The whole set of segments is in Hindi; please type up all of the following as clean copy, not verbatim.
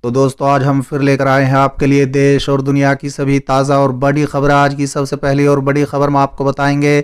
तो दोस्तों आज हम फिर लेकर आए हैं आपके लिए देश और दुनिया की सभी ताज़ा और बड़ी खबरें। आज की सबसे पहली और बड़ी खबर में आपको बताएंगे,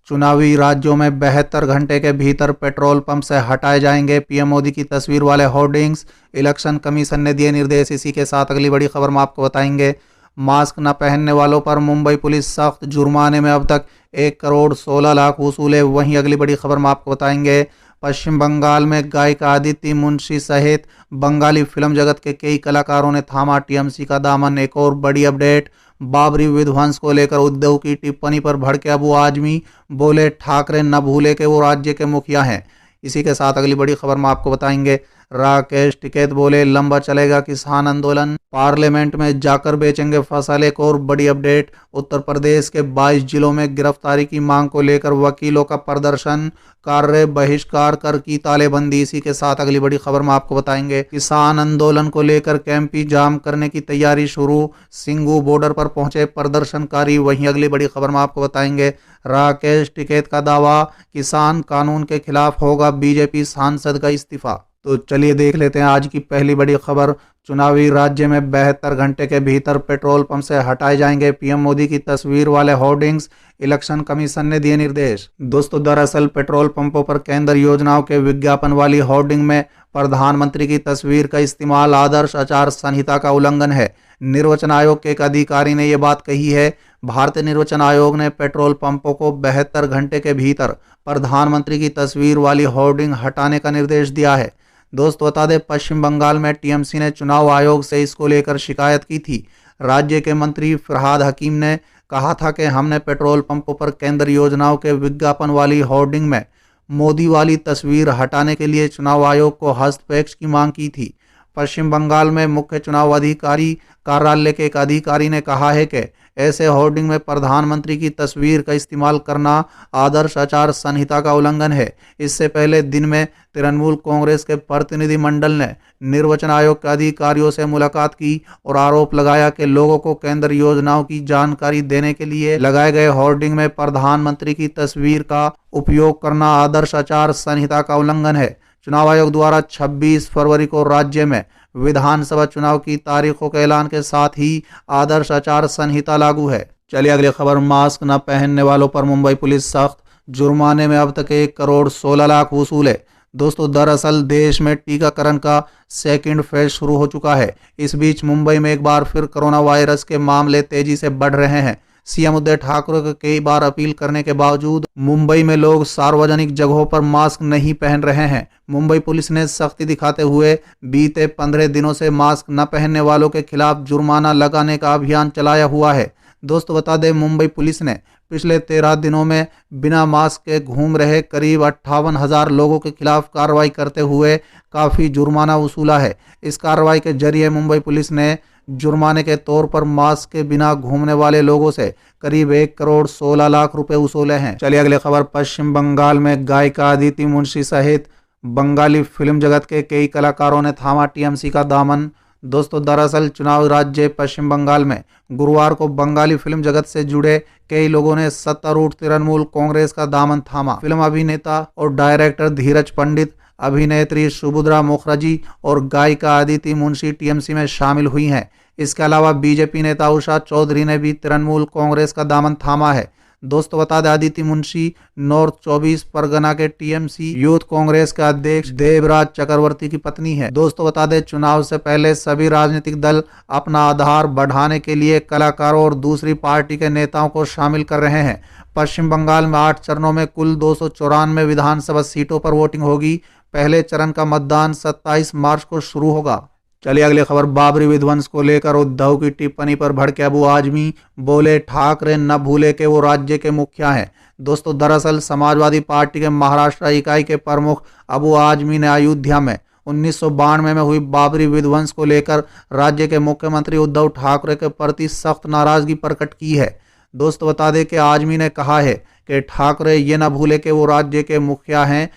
चुनावी राज्यों में 72 घंटे के भीतर पेट्रोल पंप से हटाए जाएंगे पीएम मोदी की तस्वीर वाले होर्डिंग्स। इलेक्शन कमीशन ने दिए निर्देश। इसी के साथ अगली बड़ी खबर में आपको बताएंगे, मास्क न पहनने वालों पर मुंबई पुलिस सख्त, जुर्माने में अब तक 1 करोड़ 16 लाख वसूले। वहीं अगली बड़ी खबर में आपको बताएंगे, पश्चिम बंगाल में गायिका अदिति मुंशी सहित बंगाली फिल्म जगत के कई कलाकारों ने थामा टीएमसी का दामन। एक और बड़ी अपडेट, बाबरी विध्वंस को लेकर उद्धव की टिप्पणी पर भड़के अबू आजमी, बोले ठाकरे न भूले कि वो राज्य के मुखिया हैं। इसी के साथ अगली बड़ी खबर में आपको बताएंगे, राकेश टिकैत बोले लंबा चलेगा किसान आंदोलन, पार्लियामेंट में जाकर बेचेंगे फसल। एक और बड़ी अपडेट, उत्तर प्रदेश के 22 जिलों में गिरफ्तारी की मांग को लेकर वकीलों का प्रदर्शन, कार्य बहिष्कार कर की तालेबंदी। इसी के साथ अगली बड़ी खबर में आपको बताएंगे, किसान आंदोलन को लेकर कैंपी जाम करने की तैयारी शुरू, सिंगू बॉर्डर पर पहुंचे प्रदर्शनकारी। वहीं अगली बड़ी खबर में आपको बताएंगे, राकेश टिकैत का दावा, किसान कानून के खिलाफ होगा बीजेपी सांसद का इस्तीफा। तो चलिए देख लेते हैं आज की पहली बड़ी खबर, चुनावी राज्य में 72 घंटे के भीतर पेट्रोल पंप से हटाए जाएंगे पीएम मोदी की तस्वीर वाले होर्डिंग्स। इलेक्शन कमीशन ने दिए निर्देश। दोस्तों दरअसल पेट्रोल पंपों पर केंद्र योजनाओं के विज्ञापन वाली होर्डिंग में प्रधानमंत्री की तस्वीर का इस्तेमाल आदर्श आचार संहिता का उल्लंघन है। निर्वाचन आयोग के एक अधिकारी ने यह बात कही है। भारतीय निर्वाचन आयोग ने पेट्रोल पंपों को 72 घंटे के भीतर प्रधानमंत्री की तस्वीर वाली होर्डिंग हटाने का निर्देश दिया है। दोस्तों बता दें, पश्चिम बंगाल में टीएमसी ने चुनाव आयोग से इसको लेकर शिकायत की थी। राज्य के मंत्री फरहाद हकीम ने कहा था कि हमने पेट्रोल पंपों पर केंद्र योजनाओं के विज्ञापन वाली होर्डिंग में मोदी वाली तस्वीर हटाने के लिए चुनाव आयोग को हस्तक्षेप की मांग की थी। पश्चिम बंगाल में मुख्य चुनाव अधिकारी कार्यालय के एक अधिकारी ने कहा है कि ऐसे होर्डिंग में प्रधानमंत्री की तस्वीर का इस्तेमाल करना आदर्श आचार संहिता का उल्लंघन है। इससे पहले दिन में तृणमूल कांग्रेस के प्रतिनिधिमंडल ने निर्वाचन आयोग के अधिकारियों से मुलाकात की और आरोप लगाया कि लोगों को केंद्र योजनाओं की जानकारी देने के लिए लगाए गए होर्डिंग में प्रधानमंत्री की तस्वीर का उपयोग करना आदर्श आचार संहिता का उल्लंघन है। चुनाव आयोग द्वारा 26 फरवरी को राज्य में विधानसभा चुनाव की तारीखों के ऐलान के साथ ही आदर्श आचार संहिता लागू है। चलिए अगली खबर, मास्क न पहनने वालों पर मुंबई पुलिस सख्त, जुर्माने में अब तक 1 करोड़ 16 लाख वसूले। दोस्तों दरअसल देश में टीकाकरण का सेकंड फेज शुरू हो चुका है। इस बीच मुंबई में एक बार फिर कोरोना वायरस के मामले तेजी से बढ़ रहे हैं। सीएम उद्धव ठाकरे को कई बार अपील करने के बावजूद मुंबई में लोग सार्वजनिक जगहों पर मास्क नहीं पहन रहे हैं। मुंबई पुलिस ने सख्ती दिखाते हुए बीते 15 दिनों से मास्क न पहनने वालों के खिलाफ जुर्माना लगाने का अभियान चलाया हुआ है। दोस्तों बता दें, मुंबई पुलिस ने पिछले 13 दिनों में बिना मास्क के घूम रहे करीब 58,000 लोगों के खिलाफ कार्रवाई करते हुए काफ़ी जुर्माना वसूला है। इस कार्रवाई के जरिए मुंबई पुलिस ने जुर्माने के तौर पर मास्क के बिना घूमने वाले लोगों से करीब 1 करोड़ 16 लाख रुपए वसूले हैं। चलिए अगली खबर, पश्चिम बंगाल में गायिका अदिति मुंशी सहित बंगाली फिल्म जगत के कई कलाकारों ने थामा टीएमसी का दामन। दोस्तों दरअसल चुनाव राज्य पश्चिम बंगाल में गुरुवार को बंगाली फिल्म जगत से जुड़े कई लोगों ने सत्तारूढ़ तृणमूल कांग्रेस का दामन थामा। फिल्म अभिनेता और डायरेक्टर धीरज पंडित, अभिनेत्री सुभद्रा मुखर्जी और गायिका अदिति मुंशी टीएमसी में शामिल हुई हैं। इसके अलावा बीजेपी नेता उषा चौधरी ने भी तृणमूल कांग्रेस का दामन थामा है। दोस्तों बता दें, अदिति मुंशी नॉर्थ 24 परगना के टीएमसी यूथ कांग्रेस के अध्यक्ष देवराज चक्रवर्ती की पत्नी है। दोस्तों बता दें, चुनाव से पहले सभी राजनीतिक दल अपना आधार बढ़ाने के लिए कलाकारों और दूसरी पार्टी के नेताओं को शामिल कर रहे हैं। पश्चिम बंगाल में 8 चरणों में कुल 294 विधानसभा सीटों पर वोटिंग होगी। पहले चरण का मतदान 27 मार्च को शुरू होगा। चलिए अगली खबर, बाबरी विध्वंस को लेकर उद्धव की टिप्पणी पर भड़के अबू आजमी, बोले ठाकरे न भूले कि वो राज्य के मुखिया हैं। दोस्तों दरअसल समाजवादी पार्टी के महाराष्ट्र इकाई के प्रमुख अबू आजमी ने अयोध्या में 1992 में हुई बाबरी विध्वंस को लेकर राज्य के मुख्यमंत्री उद्धव ठाकरे के प्रति सख्त नाराजगी प्रकट की है। दोस्तों बता दें कि आजमी ने कहा है कि ठाकरे ये न भूले कि वो राज्य के मुखिया हैं।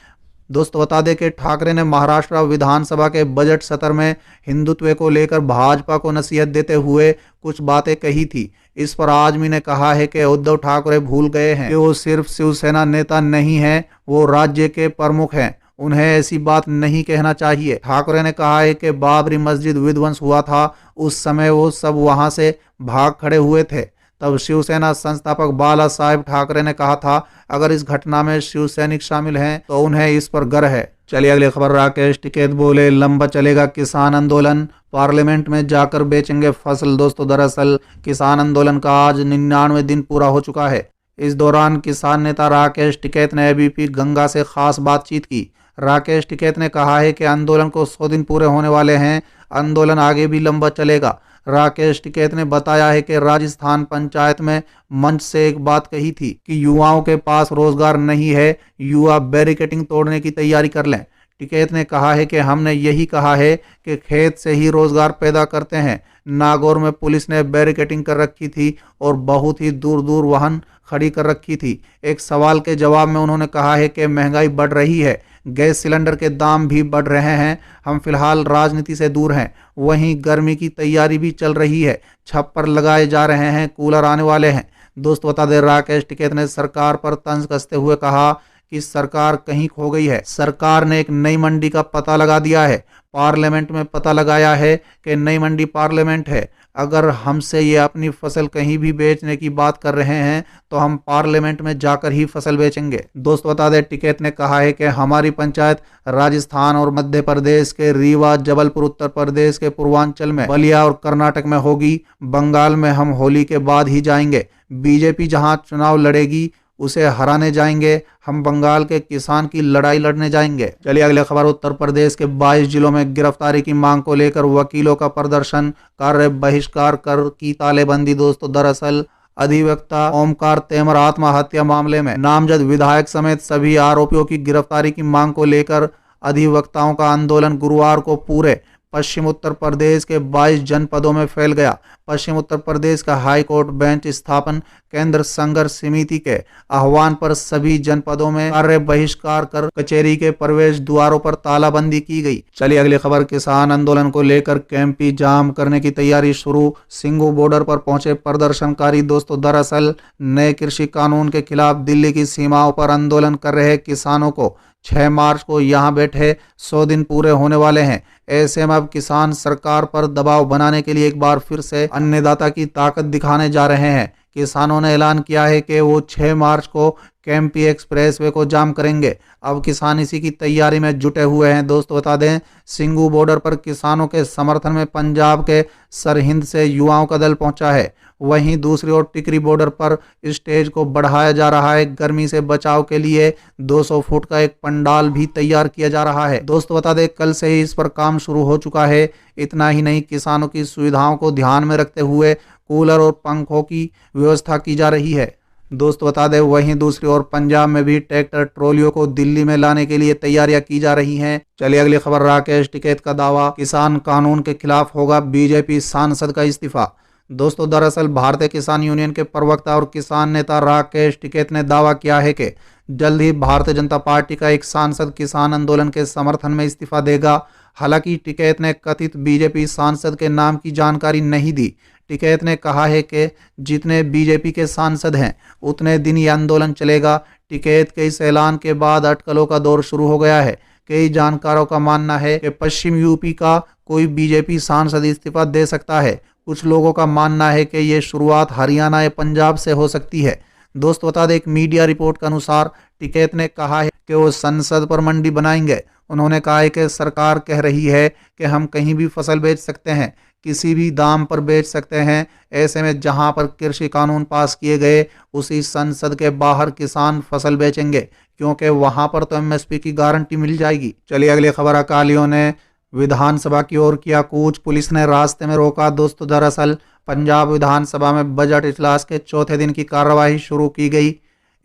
दोस्तों बता दें कि ठाकरे ने महाराष्ट्र विधानसभा के बजट सत्र में हिंदुत्व को लेकर भाजपा को नसीहत देते हुए कुछ बातें कही थी। इस पर आजमी ने कहा है कि उद्धव ठाकरे भूल गए हैं कि वो सिर्फ शिवसेना नेता नहीं हैं, वो राज्य के प्रमुख हैं। उन्हें ऐसी बात नहीं कहना चाहिए। ठाकरे ने कहा है कि बाबरी मस्जिद विध्वंस हुआ था, उस समय वो सब वहां से भाग खड़े हुए थे। तब शिवसेना संस्थापक बाला साहेब ठाकरे ने कहा था, अगर इस घटना में शिव सैनिक शामिल हैं तो उन्हें इस पर गर्व है। चलिए अगली खबर। राकेश टिकैत बोले, लंबा चलेगा किसान आंदोलन, पार्लियामेंट में जाकर बेचेंगे फसल। दोस्तों, दरअसल किसान आंदोलन का आज 99वें दिन पूरा हो चुका है। इस दौरान किसान नेता राकेश टिकैत ने एबीपी गंगा से खास बातचीत की। राकेश टिकैत ने कहा है कि आंदोलन को 100 दिन पूरे होने वाले हैं, आंदोलन आगे भी लंबा चलेगा। राकेश टिकैत ने बताया है कि राजस्थान पंचायत में मंच से एक बात कही थी कि युवाओं के पास रोजगार नहीं है, युवा बैरिकेडिंग तोड़ने की तैयारी कर लें। टिकैत ने कहा है कि हमने यही कहा है कि खेत से ही रोजगार पैदा करते हैं। नागौर में पुलिस ने बैरिकेडिंग कर रखी थी और बहुत ही दूर दूर वाहन खड़ी कर रखी थी। एक सवाल के जवाब में उन्होंने कहा है कि महंगाई बढ़ रही है, गैस सिलेंडर के दाम भी बढ़ रहे हैं, हम फिलहाल राजनीति से दूर हैं। वहीं गर्मी की तैयारी भी चल रही है, छप्पर लगाए जा रहे हैं, कूलर आने वाले हैं। दोस्त बता दें, राकेश टिकैत ने सरकार पर तंज कसते हुए कहा कि सरकार कहीं खो गई है। सरकार ने एक नई मंडी का पता लगा दिया है, पार्लियामेंट में पता लगाया है कि नई मंडी पार्लियामेंट है। अगर हमसे ये अपनी फसल कहीं भी बेचने की बात कर रहे हैं तो हम पार्लियामेंट में जाकर ही फसल बेचेंगे। दोस्त बता दें, टिकैत ने कहा है कि हमारी पंचायत राजस्थान और मध्य प्रदेश के रीवा, जबलपुर, उत्तर प्रदेश के पूर्वांचल में, बलिया और कर्नाटक में होगी। बंगाल में हम होली के बाद ही जाएंगे। बीजेपी जहां चुनाव लड़ेगी उसे हराने जाएंगे, हम बंगाल के किसान की लड़ाई लड़ने जाएंगे। चलिए अगली खबर। उत्तर प्रदेश के 22 जिलों में गिरफ्तारी की मांग को लेकर वकीलों का प्रदर्शन, कार्य बहिष्कार कर की तालेबंदी। दोस्तों, दरअसल अधिवक्ता ओमकार तेमर आत्महत्या मामले में नामजद विधायक समेत सभी आरोपियों की गिरफ्तारी की मांग को लेकर अधिवक्ताओं का आंदोलन गुरुवार को पूरे पश्चिम उत्तर प्रदेश के 22 जनपदों में फैल गया। पश्चिम उत्तर प्रदेश का हाई कोर्ट बेंच स्थापन केंद्र संघर्ष समिति के आह्वान पर सभी जनपदों में कार्य बहिष्कार कर कचहरी के प्रवेश द्वारों पर तालाबंदी की गई। चलिए अगली खबर। किसान आंदोलन को लेकर कैंपी जाम करने की तैयारी शुरू, सिंगू बॉर्डर पर पहुंचे प्रदर्शनकारी। दोस्तों, दरअसल नए कृषि कानून के खिलाफ दिल्ली की सीमाओं पर आंदोलन कर रहे किसानों को 6 मार्च को यहां बैठे 100 दिन पूरे होने वाले हैं। ऐसे में अब किसान सरकार पर दबाव बनाने के लिए एक बार फिर से अन्नदाता की ताकत दिखाने जा रहे हैं। किसानों ने ऐलान किया है कि वो 6 मार्च को कैंपी एक्सप्रेसवे को जाम करेंगे। अब किसान इसी की तैयारी में जुटे हुए हैं। दोस्तों, बता दें, सिंगू बॉर्डर पर किसानों के समर्थन में पंजाब के सरहिंद से युवाओं का दल पहुंचा है। वहीं दूसरी ओर टिकरी बॉर्डर पर स्टेज को बढ़ाया जा रहा है। गर्मी से बचाव के लिए 200 फुट का एक पंडाल भी तैयार किया जा रहा है। दोस्तों, बता दें, कल से ही इस पर काम शुरू हो चुका है। इतना ही नहीं, किसानों की सुविधाओं को ध्यान में रखते हुए कूलर और पंखों की व्यवस्था की जा रही है। दोस्तों, बता दें, वहीं दूसरी ओर पंजाब में भी ट्रैक्टर ट्रॉलियों को दिल्ली में लाने के लिए तैयारियां की जा रही हैं। चलिए अगली खबर। राकेश टिकैत का दावा, किसान कानून के खिलाफ होगा बीजेपी सांसद का इस्तीफा। दोस्तों, दरअसल भारतीय किसान यूनियन के प्रवक्ता और किसान नेता राकेश टिकैत ने दावा किया है कि जल्द ही भारतीय जनता पार्टी का एक सांसद किसान आंदोलन के समर्थन में इस्तीफा देगा। हालांकि टिकैत ने कथित बीजेपी सांसद के नाम की जानकारी नहीं दी। टिकैत ने कहा है कि जितने बीजेपी के सांसद हैं उतने दिन ये आंदोलन चलेगा। टिकैत के इस ऐलान के बाद अटकलों का दौर शुरू हो गया है। कई जानकारों का मानना है कि पश्चिम यूपी का कोई बीजेपी सांसद इस्तीफा दे सकता है। कुछ लोगों का मानना है कि ये शुरुआत हरियाणा या पंजाब से हो सकती है। दोस्त, बता दें, एक मीडिया रिपोर्ट के अनुसार टिकैत ने कहा है कि वो संसद पर मंडी बनाएंगे। उन्होंने कहा है कि सरकार कह रही है कि हम कहीं भी फसल बेच सकते हैं, किसी भी दाम पर बेच सकते हैं। ऐसे में जहां पर कृषि कानून पास किए गए उसी संसद के बाहर किसान फसल बेचेंगे, क्योंकि वहां पर तो एमएसपी की गारंटी मिल जाएगी। चलिए अगली खबर। अकालियों ने विधानसभा की ओर किया कूच, पुलिस ने रास्ते में रोका। दोस्तों, दरअसल पंजाब विधानसभा में बजट इजलास के चौथे दिन की कार्यवाही शुरू की गई।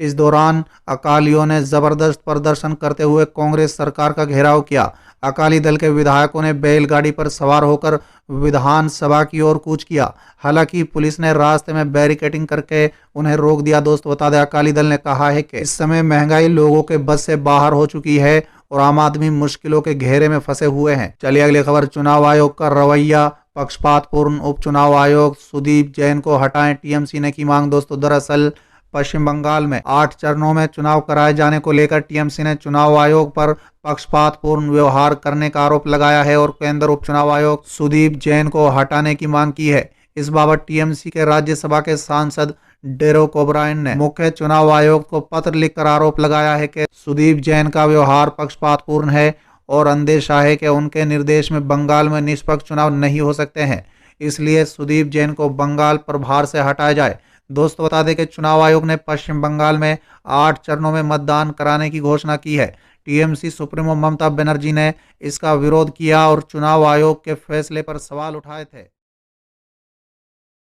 इस दौरान अकालियों ने जबरदस्त प्रदर्शन करते हुए कांग्रेस सरकार का घेराव किया। अकाली दल के विधायकों ने बैलगाड़ी पर सवार होकर विधानसभा की ओर कूच किया। हालांकि पुलिस ने रास्ते में बैरिकेडिंग करके उन्हें रोक दिया। दोस्त, बता दें, अकाली दल ने कहा है कि इस समय महंगाई लोगों के बस से बाहर हो चुकी है और आम आदमी मुश्किलों के घेरे में फंसे हुए हैं। चलिए अगली खबर। चुनाव आयोग का रवैया पक्षपातपूर्ण, उपचुनाव आयोग सुदीप जैन को हटाएं, टीएमसी ने की मांग। दोस्तों, दरअसल पश्चिम बंगाल में 8 चरणों में चुनाव कराए जाने को लेकर टीएमसी ने चुनाव आयोग पर पक्षपातपूर्ण व्यवहार करने का आरोप लगाया है और केंद्र उपचुनाव आयोग सुदीप जैन को हटाने की मांग की है। इस बाबत टीएमसी के राज्यसभा के सांसद डेरेक ओब्रायन ने मुख्य चुनाव आयोग को पत्र लिखकर आरोप लगाया है कि सुदीप जैन का व्यवहार पक्षपातपूर्ण है और अंदेशा है कि उनके निर्देश में बंगाल में निष्पक्ष चुनाव नहीं हो सकते हैं, इसलिए सुदीप जैन को बंगाल प्रभार से हटाया जाए। दोस्तों, बता दें कि चुनाव आयोग ने पश्चिम बंगाल में 8 चरणों में मतदान कराने की घोषणा की है। टीएमसी सुप्रीमो ममता बनर्जी ने इसका विरोध किया और चुनाव आयोग के फैसले पर सवाल उठाए थे।